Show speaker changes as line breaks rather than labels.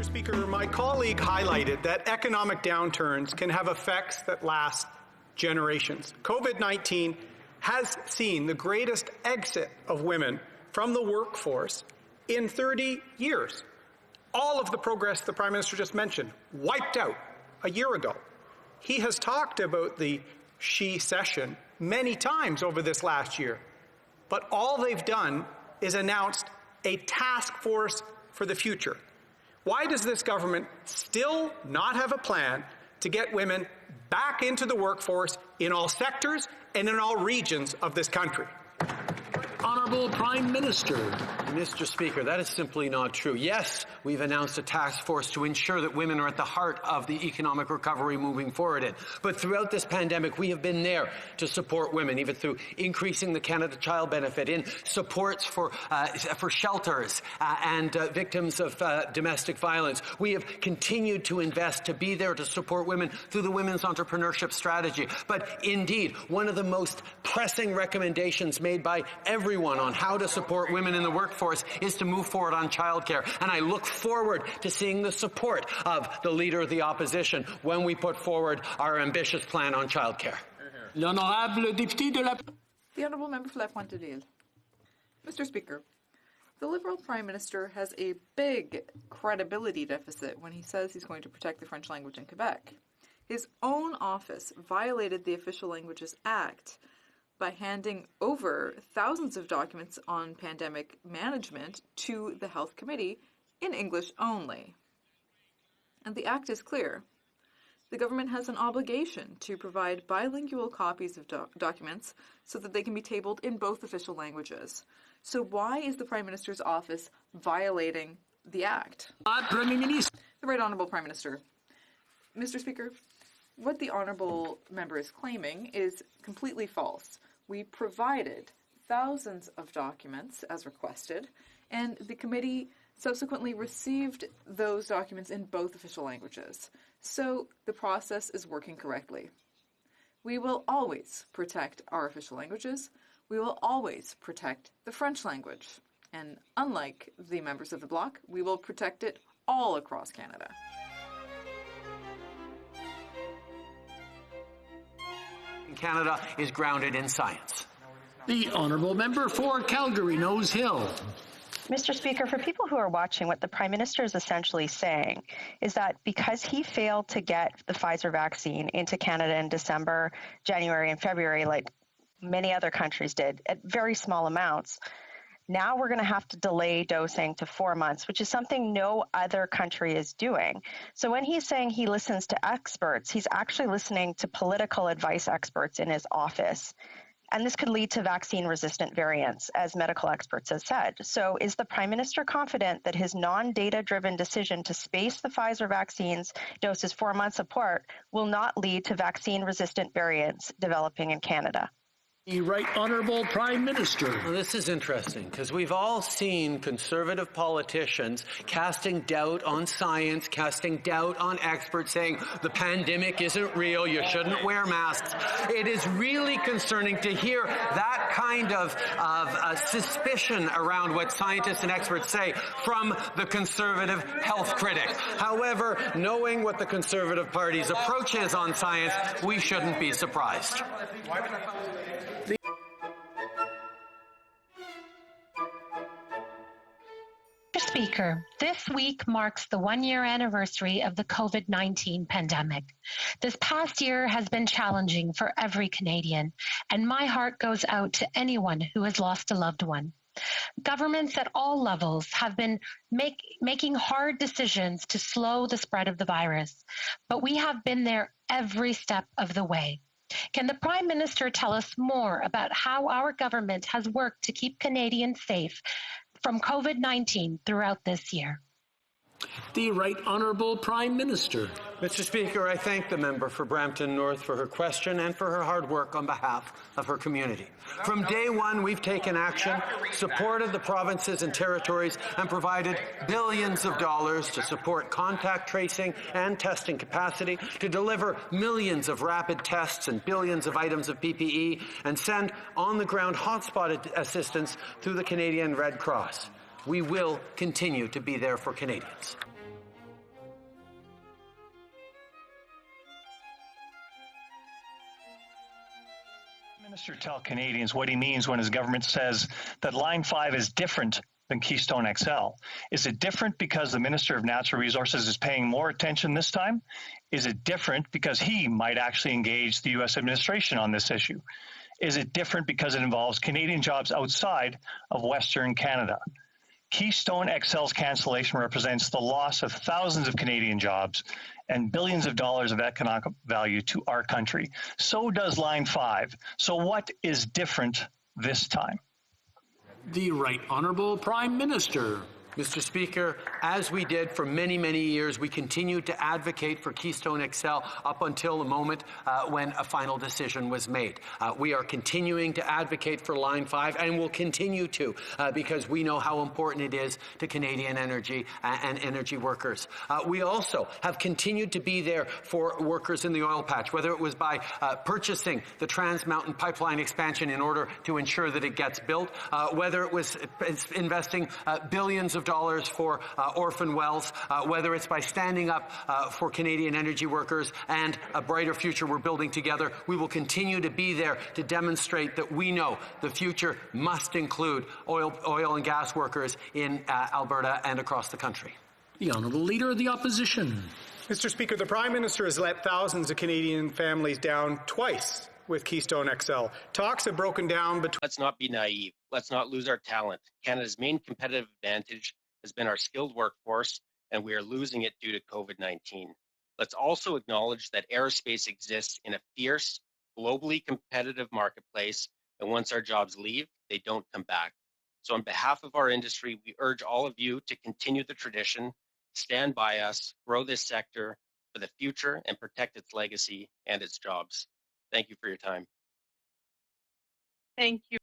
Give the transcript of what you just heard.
Speaker, my colleague highlighted that economic downturns can have effects that last generations. COVID-19 has seen the greatest exit of women from the workforce in 30 years. All of the progress the Prime Minister just mentioned wiped out a year ago. He has talked about the she session many times over this last year, but all they've done is announced a task force for the future. Why does this government still not have a plan to get women back into the workforce in all sectors and in all regions of this country?
Honourable Prime Minister.
Mr. Speaker, that is simply not true. Yes, we've announced a task force to ensure that women are at the heart of the economic recovery moving forward. But throughout this pandemic, we have been there to support women, even through increasing the Canada Child Benefit, in supports for shelters and victims of domestic violence. We have continued to invest to be there to support women through the Women's Entrepreneurship Strategy. But indeed, one of the most pressing recommendations made by everyone on how to support women in the workforce is to move forward on childcare. And I look forward to seeing the support of the Leader of the Opposition when we put forward our ambitious plan on childcare.
L'honorable député de la...
The Honourable Member for La Pointe-de-L'Île. Mr. Speaker, the Liberal Prime Minister has a big credibility deficit when he says he's going to protect the French language in Quebec. His own office violated the Official Languages Act by handing over thousands of documents on pandemic management to the Health Committee in English only. And the Act is clear. The government has an obligation to provide bilingual copies of documents so that they can be tabled in both official languages. So why is the Prime Minister's office violating the Act? The Right Honourable Prime Minister. Mr. Speaker, what the Honourable Member is claiming is completely false. We provided thousands of documents as requested, and the committee subsequently received those documents in both official languages. So the process is working correctly. We will always protect our official languages. We will always protect the French language. And unlike the members of the Bloc, we will protect it all across Canada.
Canada is grounded in science.
The Honourable Member for Calgary Nose Hill.
Mr. Speaker, for people who are watching, what the Prime Minister is essentially saying is that because he failed to get the Pfizer vaccine into Canada in December, January, and February, like many other countries did, at very small amounts, now we're going to have to delay dosing to 4 months, which is something no other country is doing. So when he's saying he listens to experts, he's actually listening to political advice experts in his office. And this could lead to vaccine-resistant variants, as medical experts have said. So is the Prime Minister confident that his non-data-driven decision to space the Pfizer vaccines doses 4 months apart will not lead to vaccine-resistant variants developing in Canada?
The Right Honourable Prime Minister.
Well, this is interesting because we've all seen Conservative politicians casting doubt on science, casting doubt on experts, saying the pandemic isn't real, you shouldn't wear masks. It is really concerning to hear that kind of suspicion around what scientists and experts say from the Conservative health critic. However, knowing what the Conservative Party's approach is on science, we shouldn't be surprised.
Mr. Speaker, this week marks the one-year anniversary of the COVID-19 pandemic. This past year has been challenging for every Canadian, and my heart goes out to anyone who has lost a loved one. Governments at all levels have been making hard decisions to slow the spread of the virus, but we have been there every step of the way. Can the Prime Minister tell us more about how our government has worked to keep Canadians safe from COVID-19 throughout this year?
The Right Honourable Prime Minister.
Mr. Speaker, I thank the member for Brampton North for her question and for her hard work on behalf of her community. From day one, we've taken action, supported the provinces and territories, and provided billions of dollars to support contact tracing and testing capacity, to deliver millions of rapid tests and billions of items of PPE, and send on-the-ground hotspot assistance through the Canadian Red Cross. We will continue to be there for Canadians.
Minister tell Canadians what he means when his government says that Line 5 is different than Keystone XL? Is it different because the Minister of Natural Resources is paying more attention this time? Is it different because he might actually engage the U.S. administration on this issue? Is it different because it involves Canadian jobs outside of Western Canada? Keystone XL's cancellation represents the loss of thousands of Canadian jobs and billions of dollars of economic value to our country. So does Line 5. So what is different this time?
The Right Honourable Prime Minister.
Mr. Speaker, as we did for many, many years, we continued to advocate for Keystone XL up until the moment when a final decision was made. We are continuing to advocate for Line 5 and will continue to because we know how important it is to Canadian energy and energy workers. We also have continued to be there for workers in the oil patch, whether it was by purchasing the Trans Mountain Pipeline expansion in order to ensure that it gets built, whether it was investing billions of dollars for orphan wells, whether it's by standing up for Canadian energy workers and a brighter future we're building together. We will continue to be there to demonstrate that we know the future must include oil and gas workers in Alberta and across the country.
The Honourable Leader of the Opposition.
Mr. Speaker, the Prime Minister has let thousands of Canadian families down twice with Keystone XL. Talks have broken down between...
Let's not be naive. Let's not lose our talent. Canada's main competitive advantage has been our skilled workforce, and we are losing it due to COVID-19. Let's also acknowledge that aerospace exists in a fierce, globally competitive marketplace, and once our jobs leave, they don't come back. So on behalf of our industry, we urge all of you to continue the tradition, stand by us, grow this sector for the future, and protect its legacy and its jobs. Thank you for your time.
Thank you.